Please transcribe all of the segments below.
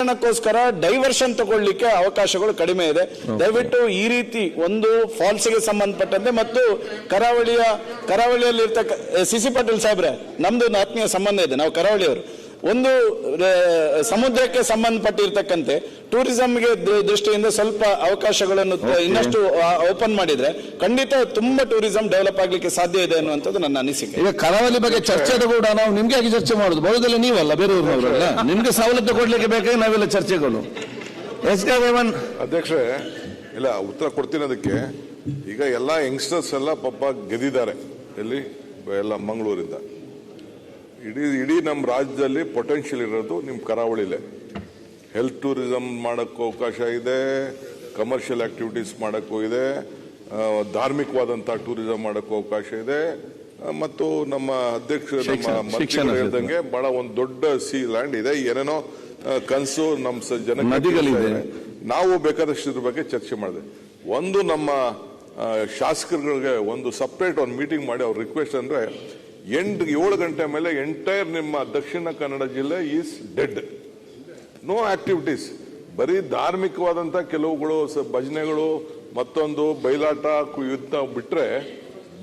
ಕಾರಣಕ್ಕೋಸ್ಕರ ಡೈವರ್ಷನ್ ತಗೊಳ್ಳಿಕ್ಕೆ ಅವಕಾಶಗಳು ಕಡಿಮೆ ಇದೆ. ದಯವಿಟ್ಟು ಈ ರೀತಿ ಒಂದು ಫಾಲ್ಸ್ಗೆ ಸಂಬಂಧಪಟ್ಟಂತೆ ಮತ್ತು ಕರಾವಳಿಯಲ್ಲಿ ಇರ್ತಕ್ಕ ಸಿಸಿ ಪಾಟೀಲ್ ಸಾಹೇಬ್ರೆ, ನಮ್ದು ಒಂದು ಆತ್ಮೀಯ ಸಂಬಂಧ ಇದೆ, ನಾವು ಕರಾವಳಿಯವರು. ಒಂದು ಸಮುದ್ರಕ್ಕೆ ಸಂಬಂಧಪಟ್ಟಿರ್ತಕ್ಕಂತೆ ಟೂರಿಸಂಗೆ ದೃಷ್ಟಿಯಿಂದ ಸ್ವಲ್ಪ ಅವಕಾಶಗಳನ್ನು ಇನ್ನಷ್ಟು ಓಪನ್ ಮಾಡಿದ್ರೆ ಖಂಡಿತ ತುಂಬಾ ಟೂರಿಸಂ ಡೆವಲಪ್ ಆಗ್ಲಿಕ್ಕೆ ಸಾಧ್ಯ ಇದೆ ಅನ್ನುವಂಥದ್ದು ನನ್ನ ಅನಿಸಿಕೆ. ಈಗ ಕರಾವಳಿ ಬಗ್ಗೆ ಚರ್ಚೆ ಕೂಡ ನಾವು ನಿಮ್ಗೆ ಆಗಿ ಚರ್ಚೆ ಮಾಡುದು, ಬರುವುದಿಲ್ಲ ನೀವಲ್ಲ, ಬೇರೆಯವ್ರಲ್ಲ. ನಿಮ್ಗೆ ಸವಲತ್ತು ಕೊಡ್ಲಿಕ್ಕೆ ಬೇಕಾಗಿ ನಾವೆಲ್ಲ ಚರ್ಚೆಗಳು. ಅಧ್ಯಕ್ಷರೇ, ಇಲ್ಲ ಉತ್ತರ ಕೊಡ್ತೀನಿ ಅದಕ್ಕೆ. ಈಗ ಎಲ್ಲ ಯಂಗ್ಸ್ಟರ್ಸ್ ಎಲ್ಲ ಪಾಪ ಗೆದ್ದಿದ್ದಾರೆ, ಎಲ್ಲಿ ಎಲ್ಲ ಮಂಗಳೂರಿಂದ. ಇಡೀ ನಮ್ಮ ರಾಜ್ಯದಲ್ಲಿ ಪೊಟೆನ್ಷಿಯಲ್ ಇರೋದು ನಿಮ್ಮ ಕರಾವಳಿಲೇ. ಹೆಲ್ತ್ ಟೂರಿಸಂ ಮಾಡೋಕ್ಕೂ ಅವಕಾಶ ಇದೆ, ಕಮರ್ಷಿಯಲ್ ಆಕ್ಟಿವಿಟೀಸ್ ಮಾಡೋಕ್ಕೂ ಇದೆ, ಧಾರ್ಮಿಕವಾದಂಥ ಟೂರಿಸಂ ಮಾಡೋಕ್ಕೂ ಅವಕಾಶ ಇದೆ. ಮತ್ತು ನಮ್ಮ ಅಧ್ಯಕ್ಷರು ನಮ್ಮ ಮಂತ್ರಿಗಳು ಹೇಳ್ದಂಗೆ ಬಹಳ ಒಂದು ದೊಡ್ಡ ಸಿ ಲ್ಯಾಂಡ್ ಇದೆ. ಏನೇನೋ ಕನಸು ನಮ್ಮ ಜನಗಳಿಗೆ ನಾವು ಬೇಕಾದಷ್ಟು ಇದ್ರ ಬಗ್ಗೆ ಚರ್ಚೆ ಮಾಡಿದೆ. ಒಂದು ನಮ್ಮ ಶಾಸಕರುಗಳಿಗೆ ಒಂದು ಸಪ್ರೇಟ್ ಒಂದು ಮೀಟಿಂಗ್ ಮಾಡಿ ಅವ್ರ ರಿಕ್ವೆಸ್ಟ್ ಅಂದ್ರೆ 7 ಗಂಟೆ ಮೇಲೆ ಎಂಟೈರ್ ನಿಮ್ಮ ದಕ್ಷಿಣ ಕನ್ನಡ ಜಿಲ್ಲೆ ಈಸ್ ಡೆಡ್, ನೋ ಆಕ್ಟಿವಿಟೀಸ್. ಬರೀ ಧಾರ್ಮಿಕವಾದಂತ ಕೆಲವುಗಳು ಭಜನೆಗಳು, ಮತ್ತೊಂದು ಬಯಲಾಟ, ಯುದ್ಧ ಬಿಟ್ರೆ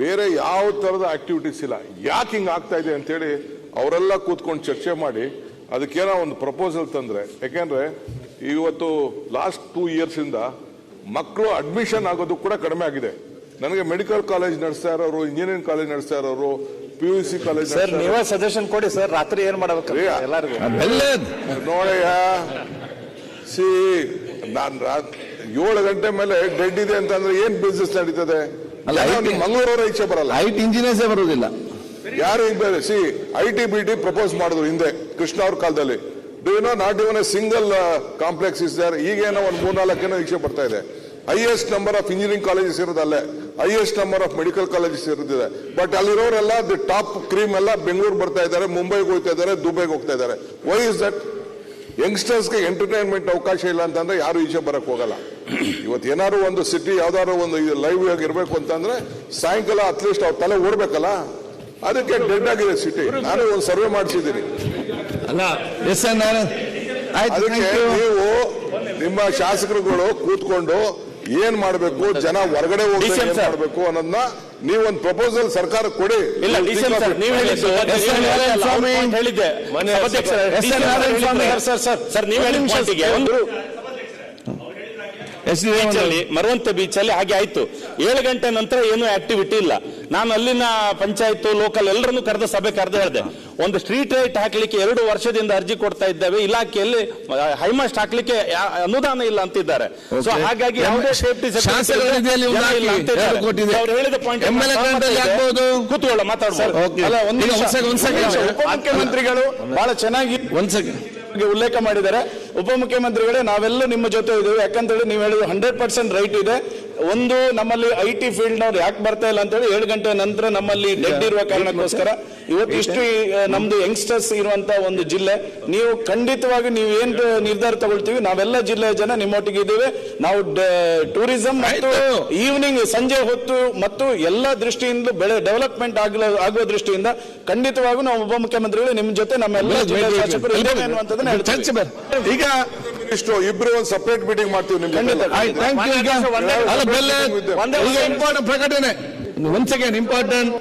ಬೇರೆ ಯಾವ ತರದ ಆಕ್ಟಿವಿಟೀಸ್ ಇಲ್ಲ. ಯಾಕೆ ಹಿಂಗ ಆಗ್ತಾ ಇದೆ ಅಂತೇಳಿ ಅವರೆಲ್ಲ ಕೂತ್ಕೊಂಡು ಚರ್ಚೆ ಮಾಡಿ ಅದಕ್ಕೇನೋ ಒಂದು ಪ್ರಪೋಸಲ್ ತಂದ್ರೆ. ಯಾಕೆಂದ್ರೆ ಇವತ್ತು ಲಾಸ್ಟ್ 2 years ಇಂದ ಮಕ್ಕಳು ಅಡ್ಮಿಷನ್ ಆಗೋದು ಕೂಡ ಕಡಿಮೆ ಆಗಿದೆ. ನನಗೆ ಮೆಡಿಕಲ್ ಕಾಲೇಜ್ ನಡೆಸ್ತಾ ಇರೋರು, ಇಂಜಿನಿಯರಿಂಗ್ ಕಾಲೇಜ್ ನಡೆಸ್ತಾ ಇರೋರು, PUC ಕಾಲೇಜ್ ಸರ್ ನೀವೇ ಸಜೆಷನ್ ಕೊಡಿ ಸರ್. ರಾತ್ರಿ ಏನ್ ಮಾಡಬೇಕು ಎಲ್ಲರಿಗೂ ನೋಡಯ್ಯ. ನಾನ್ 7 ಗಂಟೆ ಮೇಲೆ ಡೆಡ್ ಇದೆ ಅಂತಂದ್ರೆ ಏನ್ ಬಿಸ್ನೆಸ್ ನಡೀತದೆ? ಮಂಗಳೂರವರ ಇಚ್ಛೆ ಬರಲ್ಲ, ಐಟಿ ಇಂಜಿನಿಯರ್ಸ್ ಬರುವುದಿಲ್ಲ. ಯಾರು ITBT ಪ್ರಪೋಸ್ ಮಾಡಿದ್ರು ಹಿಂದೆ ಕೃಷ್ಣ ಅವ್ರ ಕಾಲದಲ್ಲಿ. Not even a single complex is there. ಈಗೇನೋ ಒಂದು 3-4 ಇಚ್ಛೆ ಬರ್ತಾ ಇದೆ. Highest number of engineering colleges ಇರೋದಲ್ಲೇ, highest number of medical colleges ಇರೋದಿದೆ. ಬಟ್ ಅಲ್ಲಿರೋರೆಲ್ಲ ದಿ ಟಾಪ್ ಕ್ರೀಮ್ ಎಲ್ಲ ಬೆಂಗಳೂರು ಬರ್ತಾ ಇದ್ದಾರೆ, ಮುಂಬೈಗೆ ಹೋಗ್ತಾ ಇದ್ದಾರೆ, ದುಬೈಗೆ ಹೋಗ್ತಾ ಇದ್ದಾರೆ. Why is that? ಯಂಗ್ಸ್ಟರ್ಸ್ಗೆ ಎಂಟರ್ಟೈನ್ಮೆಂಟ್ ಅವಕಾಶ ಇಲ್ಲ ಅಂತಂದ್ರೆ ಯಾರು ಈಚೆ ಬರಕ್ ಹೋಗಲ್ಲ. ಇವತ್ತು ಏನಾದ್ರು ಒಂದು ಸಿಟಿ ಯಾವ್ದಾದ್ರು ಒಂದು ಲೈವ್ ಆಗಿ ಇರಬೇಕು ಅಂತಂದ್ರೆ ಸಾಯಂಕಾಲ ಅಟ್ಲೀಸ್ಟ್ ಅವ್ರ ತಲೆ ಓಡ್ಬೇಕಲ್ಲ. ಅದಕ್ಕೆ ಡೆಡ್ ಆಗಿದೆ ಸಿಟಿ. ನಾನು ಒಂದು ಸರ್ವೆ ಮಾಡಿಸಿದ್ದೀನಿ. ಅದಕ್ಕೆ ನೀವು ನಿಮ್ಮ ಶಾಸಕರುಗಳು ಕೂತ್ಕೊಂಡು ಏನ್ ಮಾಡಬೇಕು, ಜನ ಹೊರಗಡೆ ಹೋಗಿ ಏನ್ ಮಾಡಬೇಕು ಅನ್ನೋದನ್ನ ನೀವೊಂದು ಪ್ರಪೋಸಲ್ ಸರ್ಕಾರ ಕೊಡಿ. ಮರವಂತೆ ಬೀಚ್ ಅಲ್ಲಿ ಹಾಗೆ ಆಯ್ತು. 7 ಗಂಟೆ ನಂತರ ಏನು ಆಕ್ಟಿವಿಟಿ ಇಲ್ಲ. ನಾನು ಅಲ್ಲಿನ ಪಂಚಾಯತ್ ಲೋಕಲ್ ಎಲ್ಲರನ್ನು ಕರೆದ ಸಭೆ ಕರೆದು ಹೇಳಿದೆ, ಒಂದು ಸ್ಟ್ರೀಟ್ ಲೈಟ್ ಹಾಕ್ಲಿಕ್ಕೆ 2 ವರ್ಷದಿಂದ ಅರ್ಜಿ ಕೊಡ್ತಾ ಇದ್ದೇವೆ, ಇಲಾಖೆಯಲ್ಲಿ ಹೈಮಾಸ್ಟ್ ಹಾಕ್ಲಿಕ್ಕೆ ಅನುದಾನ ಇಲ್ಲ ಅಂತಿದ್ದಾರೆ. ಸೊ ಹಾಗಾಗಿ ಯಾವುದೇ ಸೇಫ್ಟಿ ಅವ್ರು ಹೇಳಿದ ಪಾಯಿಂಟ್ ಕೂತ್ಕೊಳ್ಳ ಮಾತಾಡ್ಬೋದು. ಉಪಮುಖ್ಯಮಂತ್ರಿಗಳು ಬಹಳ ಚೆನ್ನಾಗಿ ಉಲ್ಲೇಖ ಮಾಡಿದ್ದಾರೆ. ಉಪಮುಖ್ಯಮಂತ್ರಿಗಳೇ, ನಾವೆಲ್ಲ ನಿಮ್ಮ ಜೊತೆ ಇದ್ದೇವೆ. ಯಾಕಂತೇಳಿ ನೀವು ಹೇಳಿದ್ರು 100% ರೈಟ್ ಇದೆ. ಒಂದು ನಮ್ಮಲ್ಲಿ IT ಫೀಲ್ಡ್ ನವ್ರು ಯಾಕೆ ಬರ್ತಾ ಇಲ್ಲ ಅಂತೇಳಿ 7 ಗಂಟೆ ನಂತರ ನಮ್ಮಲ್ಲಿ ಡೆಡ್ ಇರುವ ಕಾರಣಕ್ಕೋಸ್ಕರ ಇವತ್ತು ಇಷ್ಟು ನಮ್ದು ಯಂಗ್ಸ್ಟರ್ಸ್ ಇರುವಂತ ಒಂದು ಜಿಲ್ಲೆ. ನೀವು ಖಂಡಿತವಾಗಿ ನೀವು ಏನ್ ನಿರ್ಧಾರ ತಗೊಳ್ತೀವಿ, ನಾವೆಲ್ಲ ಜಿಲ್ಲೆಯ ಜನ ನಿಮ್ಮೊಟ್ಟಿಗೆ ಇದ್ದೇವೆ. ನಾವು ಟೂರಿಸಂ ಮತ್ತು ಈವ್ನಿಂಗ್ ಸಂಜೆ ಹೊತ್ತು ಮತ್ತು ಎಲ್ಲ ದೃಷ್ಟಿಯಿಂದ ಡೆವಲಪ್ಮೆಂಟ್ ಆಗುವ ದೃಷ್ಟಿಯಿಂದ ಖಂಡಿತವಾಗೂ ನಾವು ಉಪಮುಖ್ಯಮಂತ್ರಿಗಳು ನಿಮ್ಮ ಜೊತೆ ನಮ್ಮೆಲ್ಲ ಜಿಲ್ಲೆಯ ಶಾಸಕರು ಇದ್ದೇವೆ ಅನ್ನುವಂಥದ್ದನ್ನ ಈಗ ಇಷ್ಟು ಇಬ್ರು ಒಂದು ಸಪರೇಟ್ ಮೀಟಿಂಗ್ ಮಾಡ್ತೀವಿ ನಿಮ್ಗೆ. ಇಂಪಾರ್ಟೆಂಟ್ ಪ್ರಕಟಣೆ one second. Important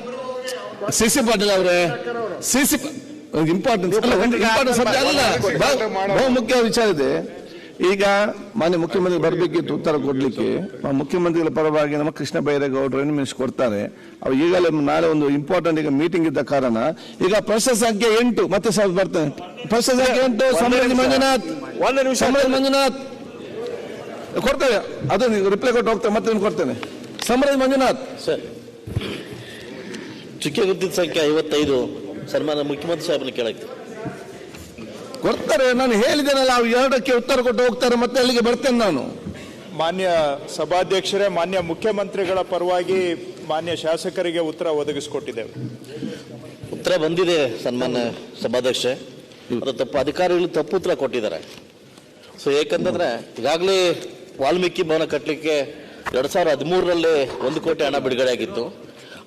CC Patil ಅವರೇ, ಸಿಸಿ ಇಂಪಾರ್ಟೆಂಟ್ ಸಬ್ಜೆಕ್ಟ್ ಅಲ್ಲ, ಬಹು ಮುಖ್ಯ ವಿಚಾರ ಇದೆ. ಈಗ ಮಾನ್ಯ ಮುಖ್ಯಮಂತ್ರಿ ಬರಬೇಕಿತ್ತು ಉತ್ತರ ಕೊಡ್ಲಿಕ್ಕೆ. ಮುಖ್ಯಮಂತ್ರಿಗಳ ಪರವಾಗಿ ನಮ್ಮ ಕೃಷ್ಣ ಬೈರೇಗೌಡರು ಮಿನಿಸ್ಟರ್ ಕೊಡ್ತಾರೆ. ಅವ್ರು ಈಗಲೇ ನಾಳೆ ಒಂದು ಇಂಪಾರ್ಟೆಂಟ್ ಈಗ ಮೀಟಿಂಗ್ ಇದ್ದ ಕಾರಣ ಈಗ ಪ್ರಶ್ನೆ ಸಂಖ್ಯೆ 8 ಮತ್ತೆ ಬರ್ತೇನೆ. ಪ್ರಶ್ನೆ ಸಂಖ್ಯೆ 8 ಸಮೃದ್ಧಿ ಮಂಜುನಾಥ್ ಕೊಡ್ತೇವೆ. ಅದು ರಿಪ್ಲೈ ಕೊಟ್ಟು ಹೋಗ್ತೇವೆ, ಮತ್ತೆ ಕೊಡ್ತೇನೆ. ಸಮೃದ್ಧಿ ಮಂಜುನಾಥ್ ಸರ್, ಚುಕ್ಕೆ ಗುದ್ದಿದ ಸಂಖ್ಯೆ 55 ಸನ್ಮಾನ ಮುಖ್ಯಮಂತ್ರಿ ಸಾಹೇಬ್ನ ಕೇಳಕ್ಕೆ ಕೊಡ್ತಾರೆ. ನಾನು ಹೇಳಿದ್ದೇನಲ್ಲ, ಅವ್ರು 2ಕ್ಕೆ ಉತ್ತರ ಕೊಟ್ಟು ಹೋಗ್ತಾರೆ, ಮತ್ತೆ ಅಲ್ಲಿಗೆ ಬರ್ತೇನೆ ನಾನು. ಮಾನ್ಯ ಸಭಾಧ್ಯಕ್ಷರೇ, ಮಾನ್ಯ ಮುಖ್ಯಮಂತ್ರಿಗಳ ಪರವಾಗಿ ಮಾನ್ಯ ಶಾಸಕರಿಗೆ ಉತ್ತರ ಒದಗಿಸಿಕೊಟ್ಟಿದ್ದೇವೆ. ಉತ್ತರ ಬಂದಿದೆ ಸನ್ಮಾನ್ಯ ಸಭಾಧ್ಯಕ್ಷೆ. ಅದು ತಪ್ಪು, ಅಧಿಕಾರಿಗಳು ತಪ್ಪು ಉತ್ತರ ಕೊಟ್ಟಿದ್ದಾರೆ. ಸೊ ಏಕೆಂತಂದ್ರೆ ಈಗಾಗಲೇ ವಾಲ್ಮೀಕಿ ಭವನ ಕಟ್ಟಲಿಕ್ಕೆ 2013ರಲ್ಲಿ 1 ಕೋಟಿ ಹಣ ಬಿಡುಗಡೆ ಆಗಿತ್ತು.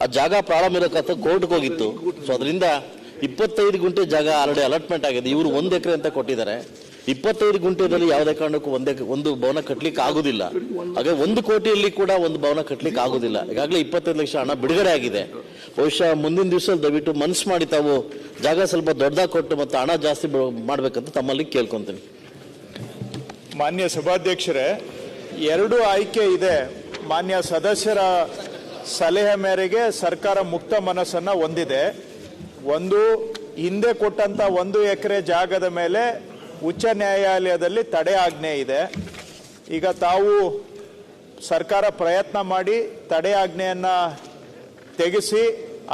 ಆ ಜಾಗ ಪ್ರಾರಂಭ ಇರೋಕತ್ತ ಕೋರ್ಟ್ಗೆ ಹೋಗಿತ್ತು. ಸೊ ಅದರಿಂದ 25 ಗುಂಟೆ ಜಾಗ ಆಲ್ರೆಡಿ ಅಲಾಟ್ಮೆಂಟ್ ಆಗಿದೆ. ಇವರು 1 ಎಕರೆ ಅಂತ ಕೊಟ್ಟಿದ್ದಾರೆ. 25 ಗುಂಟೆದಲ್ಲಿ ಯಾವುದೇ ಕಾರಣಕ್ಕೂ ಒಂದು ಭವನ ಕಟ್ಟಲಿಕ್ಕೆ ಆಗುದಿಲ್ಲ. ಹಾಗೆ 1 ಕೋಟಿಯಲ್ಲಿ ಕೂಡ ಒಂದು ಭವನ ಕಟ್ಟಲಿಕ್ಕೆ ಆಗುದಿಲ್ಲ. ಈಗಾಗಲೇ 25 ಲಕ್ಷ ಹಣ ಬಿಡುಗಡೆ ಆಗಿದೆ. ಬಹುಶಃ ಮುಂದಿನ ದಿವಸದಲ್ಲಿ ದಯವಿಟ್ಟು ಮನಸ್ಸು ಮಾಡಿ ತಾವು ಜಾಗ ಸ್ವಲ್ಪ ದೊಡ್ಡದಾಗಿ ಕೊಟ್ಟು ಮತ್ತು ಹಣ ಜಾಸ್ತಿ ಮಾಡ್ಬೇಕಂತ ತಮ್ಮಲ್ಲಿ ಕೇಳ್ಕೊಂತೀನಿ. ಮಾನ್ಯ ಸಭಾಧ್ಯಕ್ಷರೇ, 2 ಆಯ್ಕೆ ಇದೆ. ಮಾನ್ಯ ಸದಸ್ಯರ ಸಲಹೆ ಮೇರೆಗೆ ಸರ್ಕಾರ ಮುಕ್ತ ಮನಸ್ಸನ್ನ ಹೊಂದಿದೆ. ಒಂದು, ಹಿಂದೆ ಕೊಟ್ಟಂತ 1 ಎಕರೆ ಜಾಗದ ಮೇಲೆ ಉಚ್ಚ ನ್ಯಾಯಾಲಯದಲ್ಲಿ ತಡೆ ಆಜ್ಞೆ ಇದೆ. ಈಗ ತಾವು ಸರ್ಕಾರ ಪ್ರಯತ್ನ ಮಾಡಿ ತಡೆ ಆಜ್ಞೆಯನ್ನ ತೆಗೆಸಿ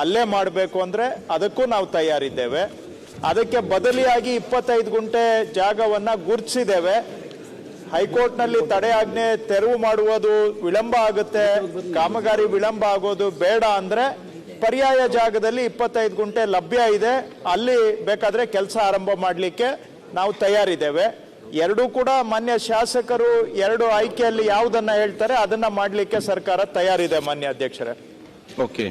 ಅಲ್ಲೇ ಮಾಡಬೇಕು ಅಂದ್ರೆ ಅದಕ್ಕೂ ನಾವು ತಯಾರಿದ್ದೇವೆ. ಅದಕ್ಕೆ ಬದಲಿಯಾಗಿ 25 ಗುಂಟೆ ಜಾಗವನ್ನ ಗುರುತಿಸಿದ್ದೇವೆ. ಹೈಕೋರ್ಟ್ನಲ್ಲಿ ತಡೆ ಆಜ್ಞೆ ತೆರವು ಮಾಡುವುದು ವಿಳಂಬ ಆಗುತ್ತೆ, ಕಾಮಗಾರಿ ವಿಳಂಬ ಆಗೋದು ಬೇಡ ಅಂದ್ರೆ ಪರ್ಯಾಯ ಜಾಗದಲ್ಲಿ 25 ಗುಂಟೆ ಲಭ್ಯ ಇದೆ, ಅಲ್ಲಿ ಬೇಕಾದ್ರೆ ಕೆಲಸ ಆರಂಭ ಮಾಡಲಿಕ್ಕೆ ನಾವು ತಯಾರಿದ್ದೇವೆ. ಎರಡೂ ಕೂಡ ಮಾನ್ಯ ಶಾಸಕರು 2 ಆಯ್ಕೆಯಲ್ಲಿ ಯಾವುದನ್ನ ಹೇಳ್ತಾರೆ ಅದನ್ನ ಮಾಡಲಿಕ್ಕೆ ಸರ್ಕಾರ ತಯಾರಿದೆ. ಮಾನ್ಯ ಅಧ್ಯಕ್ಷರೇ, ಓಕೆ.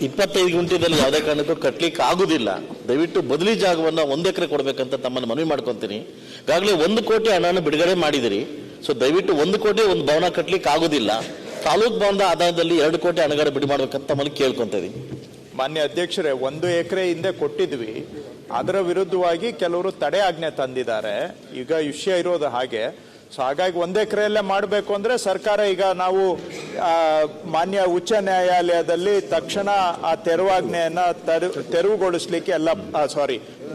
25 ಗುಂಟೆದಲ್ಲಿ ಯಾವುದೇ ಕಾರಣಕ್ಕೂ ಕಟ್ಲಿಕ್ಕೆ ಆಗುದಿಲ್ಲ. ದಯವಿಟ್ಟು ಬದಲಿ ಜಾಗವನ್ನ 1 ಎಕರೆ ಕೊಡ್ಬೇಕಂತ ತಮ್ಮನ್ನು ಮನವಿ ಮಾಡ್ಕೊಂತೀನಿ. ಈಗಾಗಲೇ 1 ಕೋಟಿ ಹಣವನ್ನು ಬಿಡುಗಡೆ ಮಾಡಿದಿರಿ. ಸೊ ದಯವಿಟ್ಟು 1 ಕೋಟಿ ಒಂದು ಭವನ ಕಟ್ಲಿಕ್ಕೆ ಆಗುದಿಲ್ಲ. ತಾಲೂಕು ಭವನದ ಆದಾಯದಲ್ಲಿ 2 ಕೋಟಿ ಹಣಗಾರ ಬಿಡು ಮಾಡ್ಬೇಕಂತ ತಮ್ಮಲ್ಲಿ ಕೇಳ್ಕೊಂತ ಇದೀನಿ. ಮಾನ್ಯ ಅಧ್ಯಕ್ಷರೇ, 1 ಎಕರೆ ಹಿಂದೆ ಕೊಟ್ಟಿದ್ವಿ, ಅದರ ವಿರುದ್ಧವಾಗಿ ಕೆಲವರು ತಡೆ ಆಜ್ಞೆ ತಂದಿದ್ದಾರೆ. ಈಗ ವಿಷಯ ಇರೋದು ಹಾಗೆ. ಸೊ ಹಾಗಾಗಿ 1 ಎಕರೆಯಲ್ಲೇ ಮಾಡಬೇಕು ಅಂದ್ರೆ ಸರ್ಕಾರ ಈಗ ನಾವು ಮಾನ್ಯ ಉಚ್ಚ ನ್ಯಾಯಾಲಯದಲ್ಲಿ ತಕ್ಷಣ ಆ ತೆರವಾಜ್ಞೆಯನ್ನ ತೆರವುಗೊಳಿಸ್ಲಿಕ್ಕೆ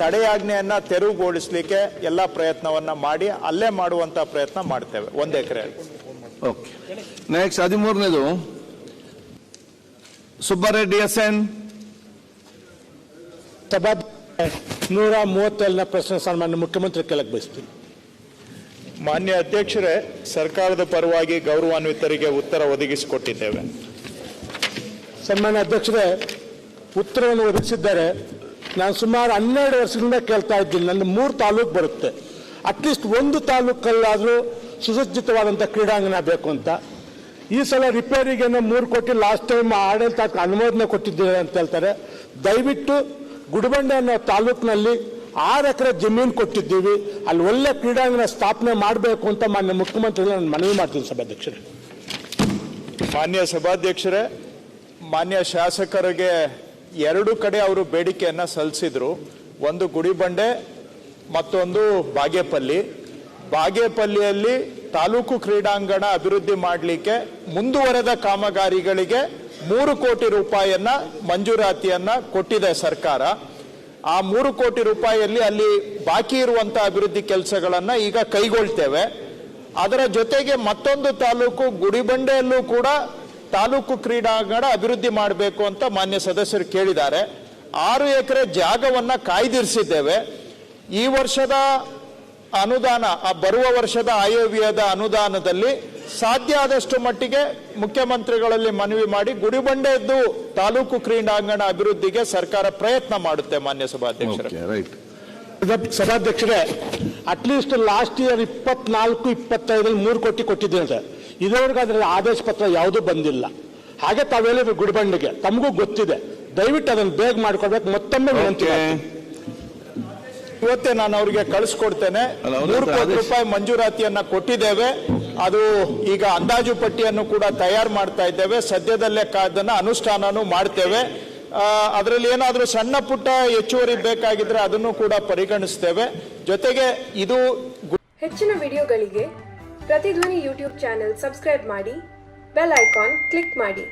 ತಡೆಯಾಜ್ಞೆಯನ್ನ ತೆರವುಗೊಳಿಸ್ಲಿಕ್ಕೆ ಎಲ್ಲ ಪ್ರಯತ್ನವನ್ನ ಮಾಡಿ ಅಲ್ಲೇ ಮಾಡುವಂತ ಪ್ರಯತ್ನ ಮಾಡ್ತೇವೆ 1 ಎಕರೆ. ಓಕೆ. ನೆಕ್ಸ್ಟ್ 13ನೇದು ಸುಬ್ಬಾರೆಡ್ಡಿ SN. 137ನೇ ಪ್ರಶ್ನೆ ಸನ್ಮಾನ್ಯ ಮುಖ್ಯಮಂತ್ರಿ ಕೇಳಕ್ಕೆ ಬಯಸ್ತೀನಿ. ಮಾನ್ಯ ಅಧ್ಯಕ್ಷರೇ, ಸರ್ಕಾರದ ಪರವಾಗಿ ಗೌರವಾನ್ವಿತರಿಗೆ ಉತ್ತರ ಒದಗಿಸಿಕೊಟ್ಟಿದ್ದೇವೆ. ಸನ್ಮಾನ್ಯ ಅಧ್ಯಕ್ಷರೇ, ಉತ್ತರವನ್ನು ಒದಗಿಸಿದ್ದಾರೆ. ನಾನು ಸುಮಾರು 12 ವರ್ಷದಿಂದ ಕೇಳ್ತಾ ಇದ್ದೀನಿ. ನನ್ನ 3 ತಾಲೂಕು ಬರುತ್ತೆ, ಅಟ್ಲೀಸ್ಟ್ ಒಂದು ತಾಲೂಕಲ್ಲಾದರೂ ಸುಸಜ್ಜಿತವಾದಂಥ ಕ್ರೀಡಾಂಗಣ ಬೇಕು ಅಂತ. ಈ ಸಲ ರಿಪೇರಿಗೆ 3 ಕೋಟಿ ಲಾಸ್ಟ್ ಟೈಮ್ ಆಡಳಿತ ಅನುಮೋದನೆ ಕೊಟ್ಟಿದ್ದೀರಿ ಅಂತ ಹೇಳ್ತಾರೆ. ದಯವಿಟ್ಟು ಗುಡಿಬಂಡೆ ಅನ್ನೋ ತಾಲೂಕಿನಲ್ಲಿ 6 ಎಕರೆ ಜಮೀನು ಕೊಟ್ಟಿದ್ದೀವಿ, ಅಲ್ಲಿ ಒಳ್ಳೆ ಕ್ರೀಡಾಂಗಣ ಸ್ಥಾಪನೆ ಮಾಡಬೇಕು ಅಂತ ಮಾನ್ಯ ಮುಖ್ಯಮಂತ್ರಿಗಳು ನಾನು ಮನವಿ ಮಾಡ್ತೀನಿ ಸಭಾಧ್ಯಕ್ಷರೇ. ಮಾನ್ಯ ಸಭಾಧ್ಯಕ್ಷರೇ, ಮಾನ್ಯ ಶಾಸಕರಿಗೆ 2 ಕಡೆ ಅವರು ಬೇಡಿಕೆಯನ್ನ ಸಲ್ಲಿಸಿದ್ರು. ಒಂದು ಗುಡಿಬಂಡೆ, ಮತ್ತೊಂದು ಬಾಗೇಪಲ್ಲಿಯಲ್ಲಿ ತಾಲೂಕು ಕ್ರೀಡಾಂಗಣ ಅಭಿವೃದ್ಧಿ ಮಾಡಲಿಕ್ಕೆ ಮುಂದುವರೆದ ಕಾಮಗಾರಿಗಳಿಗೆ 3 ಕೋಟಿ ರೂಪಾಯಿಯನ್ನ ಮಂಜೂರಾತಿಯನ್ನ ಕೊಟ್ಟಿದೆ ಸರ್ಕಾರ. ಆ 3 ಕೋಟಿ ರೂಪಾಯಿಯಲ್ಲಿ ಅಲ್ಲಿ ಬಾಕಿ ಇರುವಂತಹ ಅಭಿವೃದ್ಧಿ ಕೆಲಸಗಳನ್ನ ಈಗ ಕೈಗೊಳ್ತೇವೆ. ಅದರ ಜೊತೆಗೆ ಮತ್ತೊಂದು ತಾಲೂಕು ಗುಡಿಬಂಡೆಯಲ್ಲೂ ಕೂಡ ತಾಲೂಕು ಕ್ರೀಡಾಂಗಣ ಅಭಿವೃದ್ಧಿ ಮಾಡಬೇಕು ಅಂತ ಮಾನ್ಯ ಸದಸ್ಯರು ಕೇಳಿದ್ದಾರೆ. 6 ಎಕರೆ ಜಾಗವನ್ನ ಕಾಯ್ದಿರಿಸಿದ್ದೇವೆ. ಈ ವರ್ಷದ ಅನುದಾನ, ಬರುವ ವರ್ಷದ ಆಯವ್ಯಯದ ಅನುದಾನದಲ್ಲಿ ಸಾಧ್ಯ ಆದಷ್ಟು ಮಟ್ಟಿಗೆ ಮುಖ್ಯಮಂತ್ರಿಗಳಲ್ಲಿ ಮನವಿ ಮಾಡಿ ಗುಡಿಬಂಡೆಯದ್ದು ತಾಲೂಕು ಕ್ರೀಡಾಂಗಣ ಅಭಿವೃದ್ಧಿಗೆ ಸರ್ಕಾರ ಪ್ರಯತ್ನ ಮಾಡುತ್ತೆ. ಮಾನ್ಯ ಸಭಾಧ್ಯಕ್ಷರೇ, ಸಭಾಧ್ಯಕ್ಷರೇ, ಅಟ್ಲೀಸ್ಟ್ ಲಾಸ್ಟ್ ಇಯರ್ 24-25 3 ಕೋಟಿ ಕೊಟ್ಟಿದ್ದೀನಿ ಸರ್. ಇದುವರೆಗೂ ಅದರಲ್ಲಿ ಆದೇಶ ಪತ್ರ ಯಾವುದೂ ಬಂದಿಲ್ಲ. ಹಾಗೆ ತಾವು ಹೇಳಿದ್ರು ಗುಡಿಬಂಡೆಗೆ, ತಮಗೂ ಗೊತ್ತಿದೆ. ದಯವಿಟ್ಟು ಅದನ್ನು ಬೇಗ ಮಾಡ್ಕೊಡ್ಬೇಕು. ಮತ್ತೊಮ್ಮೆ ವಿನಂತಿ. ಇವತ್ತೇ ನಾನು ಅವರಿಗೆ ಕಳಿಸ್ಕೊಡ್ತೇನೆ. 3 ಕೋಟಿ ರೂಪಾಯಿ ಮಂಜೂರಾತಿಯನ್ನ ಕೊಟ್ಟಿದ್ದೇವೆ. ಅದು ಈಗ ಅಂದಾಜು ಪಟ್ಟಿಯನ್ನು ಕೂಡ ತಯಾರು ಮಾಡ್ತಾ ಇದ್ದೇವೆ. ಸದ್ಯದಲ್ಲೇ ಅದನ್ನ ಅನುಷ್ಠಾನನೂ ಮಾಡ್ತೇವೆ. ಅದರಲ್ಲಿ ಏನಾದರೂ ಸಣ್ಣ ಪುಟ್ಟ ಹೆಚ್ಚುವರಿ ಬೇಕಾಗಿದ್ರೆ ಅದನ್ನು ಕೂಡ ಪರಿಗಣಿಸ್ತೇವೆ. ಜೊತೆಗೆ ಇದು ಹೆಚ್ಚಿನ ವಿಡಿಯೋಗಳಿಗೆ ಪ್ರತಿಧ್ವನಿ ಯೂಟ್ಯೂಬ್ ಚಾನೆಲ್ ಸಬ್ಸ್ಕ್ರೈಬ್ ಮಾಡಿ, ಬೆಲ್ ಐಕಾನ್ ಕ್ಲಿಕ್ ಮಾಡಿ.